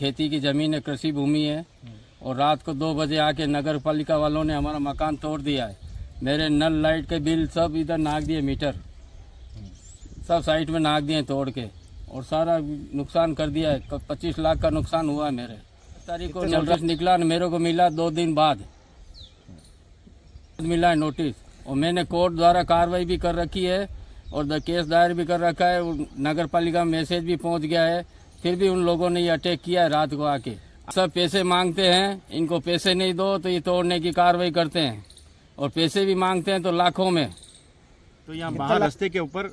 खेती की ज़मीन है, कृषि भूमि है। और रात को 2 बजे आके नगर पालिका वालों ने हमारा मकान तोड़ दिया है। मेरे नल लाइट के बिल सब इधर नाक दिए, मीटर सब साइड में नाक दिए तोड़ के, और सारा नुकसान कर दिया है। 25 लाख का नुकसान हुआ है मेरे। तारीख को नोटिस निकला, मेरे को मिला 2 दिन बाद मिला है नोटिस, और मैंने कोर्ट द्वारा कार्रवाई भी कर रखी है और केस दायर भी कर रखा है। नगर पालिका में मैसेज भी पहुंच गया है, फिर भी उन लोगों ने ये अटैक किया है रात को आके। सब पैसे मांगते हैं, इनको पैसे नहीं दो तो ये तोड़ने की कार्रवाई करते हैं, और पैसे भी मांगते हैं तो लाखों में। तो यहाँ बाहर रास्ते के ऊपर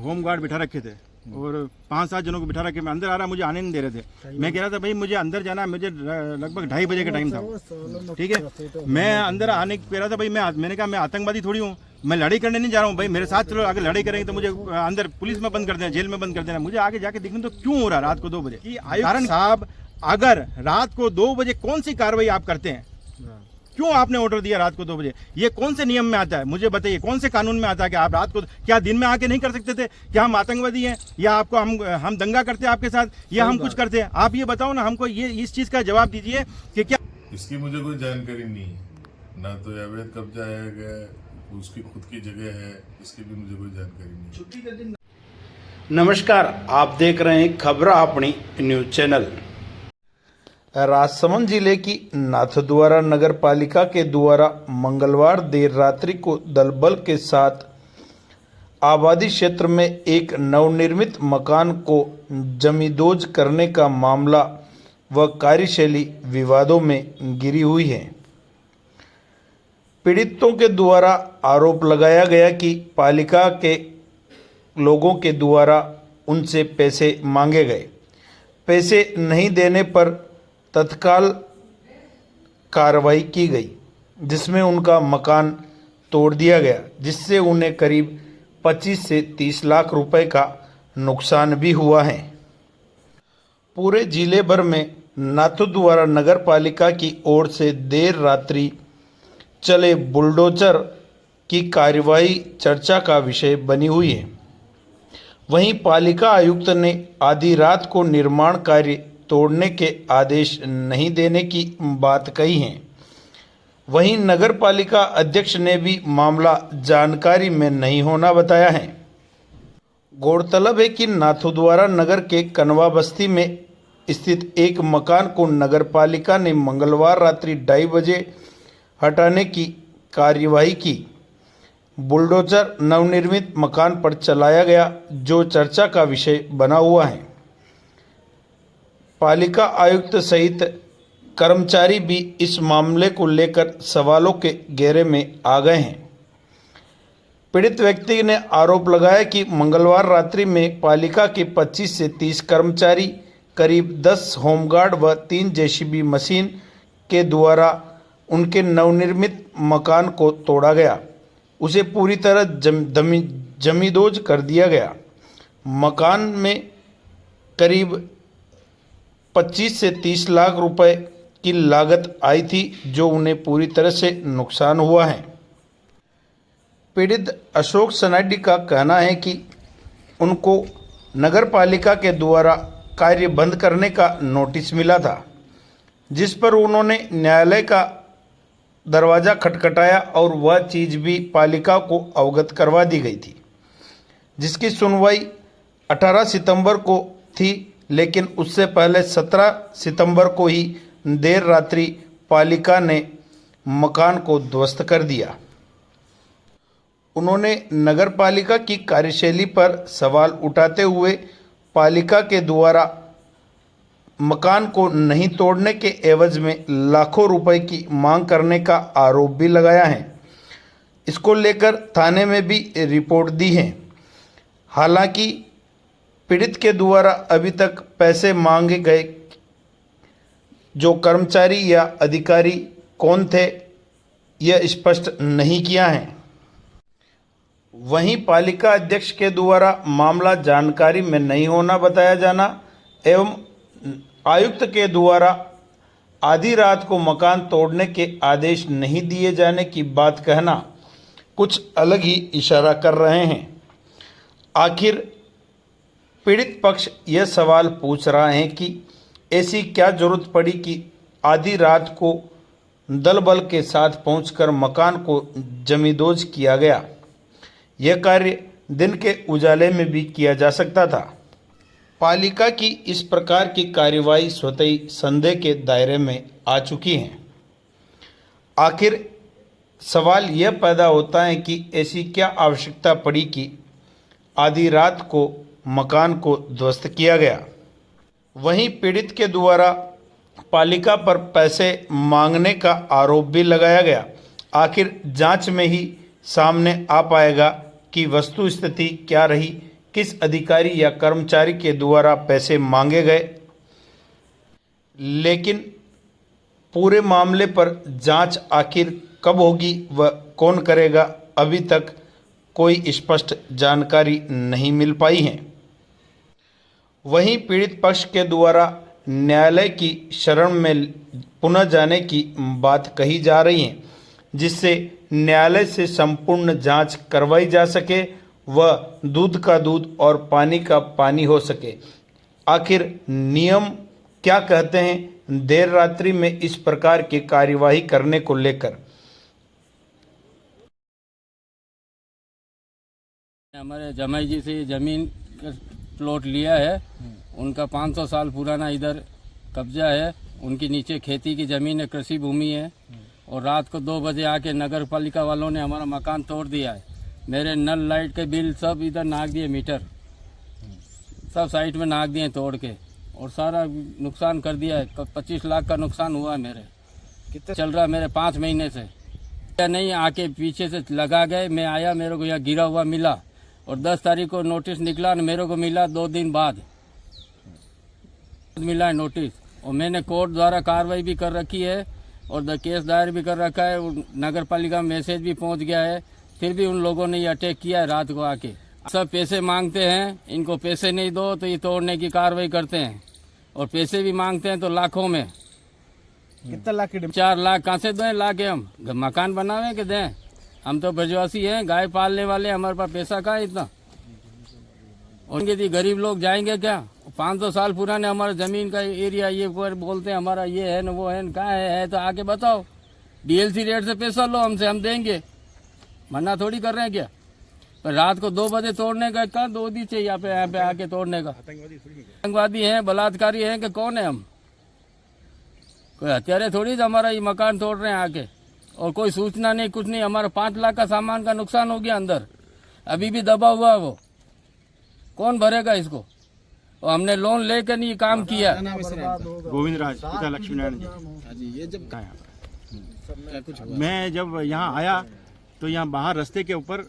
होम गार्ड बिठा रखे थे और 5-7 जनों को बिठा रखे। मैं अंदर आ रहा, मुझे आने नहीं दे रहे थे। मैं कह रहा था भाई मुझे अंदर जाना है, मुझे लगभग 2:30 बजे का टाइम था, ठीक है। मैं अंदर आने कह रहा था भाई, मैंने कहा मैं आतंकवादी थोड़ी हूँ, मैं लड़ाई करने नहीं जा रहा हूँ भाई, मेरे साथ चलो, अगर लड़ाई करेंगे तो मुझे अंदर पुलिस में बंद कर देना, जेल में बंद कर देना। मुझे आगे जाके देखने तो क्यों हो रहा है रात को 2 बजे कि आयुक्त साहब, अगर रात को 2 बजे कौन सी कार्रवाई आप करते हैं, क्यों आपने ऑर्डर दिया रात को 2 बजे? ये कौन से नियम में आता है? मुझे बताइए, कौन से कानून में आता है कि आप रात को, क्या दिन में आके नहीं कर सकते थे? क्या हम आतंकवादी हैं, या आपको हम दंगा करते हैं आपके साथ, या हम कुछ करते हैं? आप ये बताओ ना हमको, ये इस चीज का जवाब दीजिए कि क्या। इसकी मुझे कोई जानकारी नहीं है, ना तो अवैध कब्जा है, उसकी खुद की जगह है, इसकी भी मुझे कोई जानकारी नहीं। नमस्कार, आप देख रहे हैं खबरा अपनी न्यूज चैनल। राजसमंद जिले की नाथद्वारा नगर पालिका के द्वारा मंगलवार देर रात्रि को दलबल के साथ आबादी क्षेत्र में एक नवनिर्मित मकान को जमींदोज करने का मामला व कार्यशैली विवादों में घिरी हुई है। पीड़ितों के द्वारा आरोप लगाया गया कि पालिका के लोगों के द्वारा उनसे पैसे मांगे गए। पैसे नहीं देने पर तत्काल कार्रवाई की गई, जिसमें उनका मकान तोड़ दिया गया, जिससे उन्हें करीब 25 से 30 लाख रुपए का नुकसान भी हुआ है। पूरे जिले भर में नाथद्वारा नगर पालिका की ओर से देर रात्रि चले बुलडोजर की कार्यवाही चर्चा का विषय बनी हुई है। वहीं पालिका आयुक्त ने आधी रात को निर्माण कार्य तोड़ने के आदेश नहीं देने की बात कही है। वहीं नगर पालिका अध्यक्ष ने भी मामला जानकारी में नहीं होना बताया है। गौरतलब है कि नाथद्वारा नगर के कनवा बस्ती में स्थित एक मकान को नगर पालिका ने मंगलवार रात्रि 2:30 बजे हटाने की कार्यवाही की। बुलडोजर नवनिर्मित मकान पर चलाया गया, जो चर्चा का विषय बना हुआ है। पालिका आयुक्त सहित कर्मचारी भी इस मामले को लेकर सवालों के घेरे में आ गए हैं। पीड़ित व्यक्ति ने आरोप लगाया कि मंगलवार रात्रि में पालिका के 25 से 30 कर्मचारी, करीब 10 होमगार्ड व 3 जेसीबी मशीन के द्वारा उनके नवनिर्मित मकान को तोड़ा गया। उसे पूरी तरह जमींदोज कर दिया गया। मकान में करीब 25 से 30 लाख रुपए की लागत आई थी, जो उन्हें पूरी तरह से नुकसान हुआ है। पीड़ित अशोक सनाडी का कहना है कि उनको नगर पालिका के द्वारा कार्य बंद करने का नोटिस मिला था, जिस पर उन्होंने न्यायालय का दरवाज़ा खटखटाया और वह चीज़ भी पालिका को अवगत करवा दी गई थी, जिसकी सुनवाई 18 सितंबर को थी, लेकिन उससे पहले 17 सितंबर को ही देर रात्रि पालिका ने मकान को ध्वस्त कर दिया। उन्होंने नगर पालिका की कार्यशैली पर सवाल उठाते हुए पालिका के द्वारा मकान को नहीं तोड़ने के एवज में लाखों रुपए की मांग करने का आरोप भी लगाया है। इसको लेकर थाने में भी रिपोर्ट दी है। हालांकि पीड़ित के द्वारा अभी तक पैसे मांगे गए जो कर्मचारी या अधिकारी कौन थे, यह स्पष्ट नहीं किया है। वहीं पालिका अध्यक्ष के द्वारा मामला जानकारी में नहीं होना बताया जाना एवं आयुक्त के द्वारा आधी रात को मकान तोड़ने के आदेश नहीं दिए जाने की बात कहना कुछ अलग ही इशारा कर रहे हैं। आखिर पीड़ित पक्ष यह सवाल पूछ रहा है कि ऐसी क्या जरूरत पड़ी कि आधी रात को दल बल के साथ पहुंचकर मकान को जमींदोज किया गया। यह कार्य दिन के उजाले में भी किया जा सकता था। पालिका की इस प्रकार की कार्यवाही स्वतः ही संदेह के दायरे में आ चुकी है। आखिर सवाल यह पैदा होता है कि ऐसी क्या आवश्यकता पड़ी कि आधी रात को मकान को ध्वस्त किया गया। वहीं पीड़ित के द्वारा पालिका पर पैसे मांगने का आरोप भी लगाया गया। आखिर जांच में ही सामने आ पाएगा कि वस्तु स्थिति क्या रही, किस अधिकारी या कर्मचारी के द्वारा पैसे मांगे गए। लेकिन पूरे मामले पर जांच आखिर कब होगी व कौन करेगा, अभी तक कोई स्पष्ट जानकारी नहीं मिल पाई है। वहीं पीड़ित पक्ष के द्वारा न्यायालय की शरण में पुनः जाने की बात कही जा रही है, जिससे न्यायालय से संपूर्ण जांच करवाई जा सके व दूध का दूध और पानी का पानी हो सके। आखिर नियम क्या कहते हैं देर रात्रि में इस प्रकार की कार्यवाही करने को लेकर? हमारे जमाई जी से जमीन का प्लॉट लिया है, उनका 500 साल पुराना इधर कब्जा है। उनकी नीचे खेती की ज़मीन है, कृषि भूमि है। और रात को 2 बजे आके नगर पालिका वालों ने हमारा मकान तोड़ दिया है। मेरे नल लाइट के बिल सब इधर नाक दिए, मीटर सब साइड में नाक दिए तोड़ के, और सारा नुकसान कर दिया है। 25 लाख का नुकसान हुआ है मेरे। कितना चल रहा है मेरे 5 महीने से। नहीं आके पीछे से लगा गए, मैं आया, मेरे को यहाँ गिरा हुआ मिला, और 10 तारीख को नोटिस निकला, मेरे को मिला 2 दिन बाद मिला है नोटिस। और मैंने कोर्ट द्वारा कार्रवाई भी कर रखी है और केस दायर भी कर रखा है। नगर पालिका में मैसेज भी पहुंच गया है, फिर भी उन लोगों ने ये अटैक किया है रात को आके। सब पैसे मांगते हैं, इनको पैसे नहीं दो तो ये तोड़ने की कार्रवाई करते हैं, और पैसे भी मांगते हैं तो लाखों में। कितना लाख की 4 लाख कहाँ से दें? ला के हम मकान बनावे के दें? हम तो ब्रजवासी हैं, गाय पालने वाले, हमारे पास पैसा कहाँ है इतना? उनके गरीब लोग जाएंगे क्या? 500 साल पुराने हमारे ज़मीन का एरिया, ये बोलते हैं हमारा ये है न वो है न, कहाँ है तो आके बताओ। डीएलसी रेट से पैसा लो हमसे, हम देंगे, मना थोड़ी कर रहे हैं क्या? पर रात को 2 बजे तोड़ने का क्या दोदी चाहिए यहाँ पे आके तोड़ने का? आतंकवादी हैं, बलात्कारी हैं कि कौन है हम? कोई हत्यारे थोड़ी हमारा ये मकान तोड़ रहे हैं आके, और कोई सूचना नहीं, कुछ नहीं। हमारा 5 लाख का सामान का नुकसान हो गया अंदर, अभी भी दबा हुआ है वो, कौन भरेगा इसको? और हमने लोन लेकर नहीं काम किया। गोविंद राज, पिता लक्ष्मी नारायण जी। ये जब मैं जब यहाँ आया तो यहाँ बाहर रास्ते के ऊपर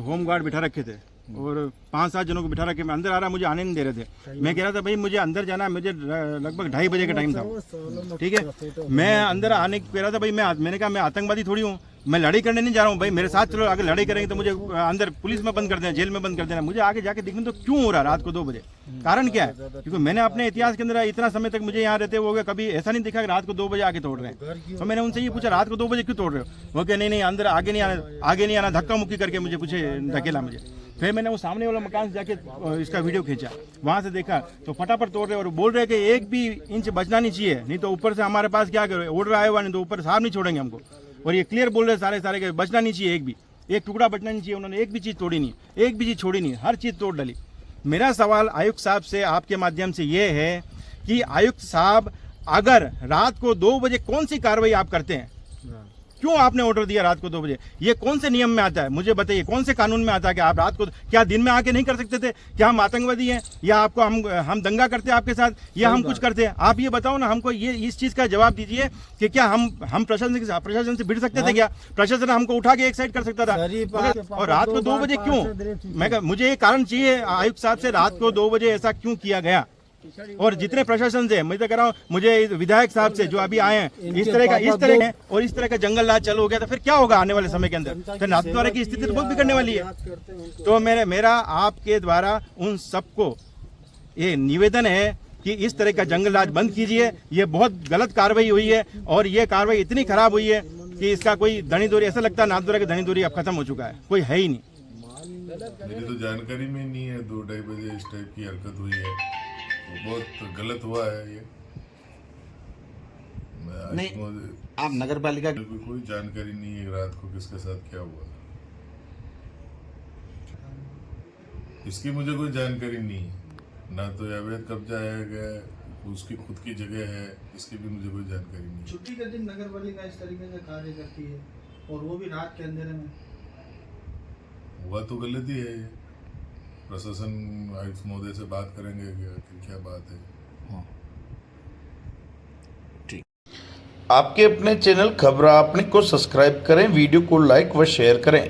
होम गार्ड बिठा रखे थे, और 5-7 जनों को बिठा रखे। मैं अंदर आ रहा, मुझे आने नहीं दे रहे थे। मैं कह रहा था भाई मुझे अंदर जाना है, मुझे लगभग 2:30 बजे का टाइम था, ठीक है। मैं अंदर आने कह रहा था भाई मैंने कहा मैं आतंकवादी थोड़ी हूँ, मैं लड़ाई करने नहीं जा रहा हूँ भाई, मेरे साथ चलो, अगर लड़ाई करेंगे तो मुझे अंदर पुलिस में बंद कर देना, जेल में बंद कर देना। मुझे आगे जाके देखने तो क्यों हो रहा रात को 2 बजे, कारण क्या है? क्योंकि मैंने अपने इतिहास के अंदर इतना समय तक मुझे यहाँ रहते हुए कभी ऐसा नहीं देखा कि रात को 2 बजे आके तोड़ रहे हैं। तो मैंने उनसे ये पूछा रात को 2 बजे क्यों तोड़ रहे हो? वो कहे नहीं अंदर आगे नहीं आना, धक्का मुक्की करके मुझे पूछे, धकेला मुझे। फिर मैंने वो सामने वाला मकान से जाके इसका वीडियो खींचा, वहाँ से देखा तो फटाफट तोड़ रहे, और बोल रहे कि 1 भी इंच बचना नहीं चाहिए, नहीं तो ऊपर से हमारे पास क्या करो ऑर्डर आया हुआ, नहीं तो ऊपर साहब नहीं छोड़ेंगे हमको। और ये क्लियर बोल रहे सारे के बचना नहीं चाहिए, एक टुकड़ा बचना नहीं चाहिए। उन्होंने एक भी चीज़ तोड़ी नहीं, एक भी चीज़ छोड़ी नहीं, हर चीज़ तोड़ डाली। मेरा सवाल आयुक्त साहब से आपके माध्यम से ये है कि आयुक्त साहब, अगर रात को 2 बजे कौन सी कार्रवाई आप करते हैं? क्यों आपने ऑर्डर दिया रात को 2 बजे? ये कौन से नियम में आता है? मुझे बताइए, कौन से कानून में आता है कि आप रात को, क्या दिन में आके नहीं कर सकते थे? क्या हम आतंकवादी हैं, या आपको हम दंगा करते हैं आपके साथ, या हम कुछ करते हैं? आप ये बताओ ना हमको, ये इस चीज का जवाब दीजिए कि क्या हम प्रशासन से भिड़ सकते थे? क्या प्रशासन हमको उठा के एक साइड कर सकता था? और रात को 2 बजे क्यों? मुझे ये कारण चाहिए आयुक्त साहब से, रात को 2 बजे ऐसा क्यों किया गया? और जितने प्रशासन से मैं तो कह रहा हूँ, मुझे विधायक साहब से जो अभी आए हैं, इस तरह का जंगल राज चालू हो गया, तो फिर क्या होगा आने वाले समय के अंदर? फिर नाथद्वारा की स्थिति तो बहुत बिगड़ने वाली है। तो मेरा आपके द्वारा उन सबको ये निवेदन है कि इस तरह का जंगल राज बंद कीजिए। ये बहुत गलत कार्रवाई हुई है, और ये कार्रवाई इतनी खराब हुई है कि इसका कोई धनी दूरी, ऐसा लगता है नाथद्वारा की धनी दूरी अब खत्म हो चुका है, कोई है ही नहीं। मेरी तो जानकारी में नहीं है 2-2:30 बजे इस टाइप की हरकत हुई है, तो बहुत गलत हुआ है ये। नहीं, मुझे आप नगर पालिका कोई जानकारी नहीं है रात को किसके साथ क्या हुआ, इसकी मुझे कोई जानकारी नहीं है। ना तो अवैध कब्जा है, उसकी खुद की जगह है, इसकी भी मुझे कोई जानकारी नहीं। छुट्टी के दिन नगर पालिका इस तरीके से कार्य करती है और वो भी रात के अंधेरे में। हुआ तो गलती है ये। प्रशासन आयुक्त महोदय से बात करेंगे कि क्या बात है। आपके अपने चैनल खबर आपने को सब्सक्राइब करें, वीडियो को लाइक व शेयर करें।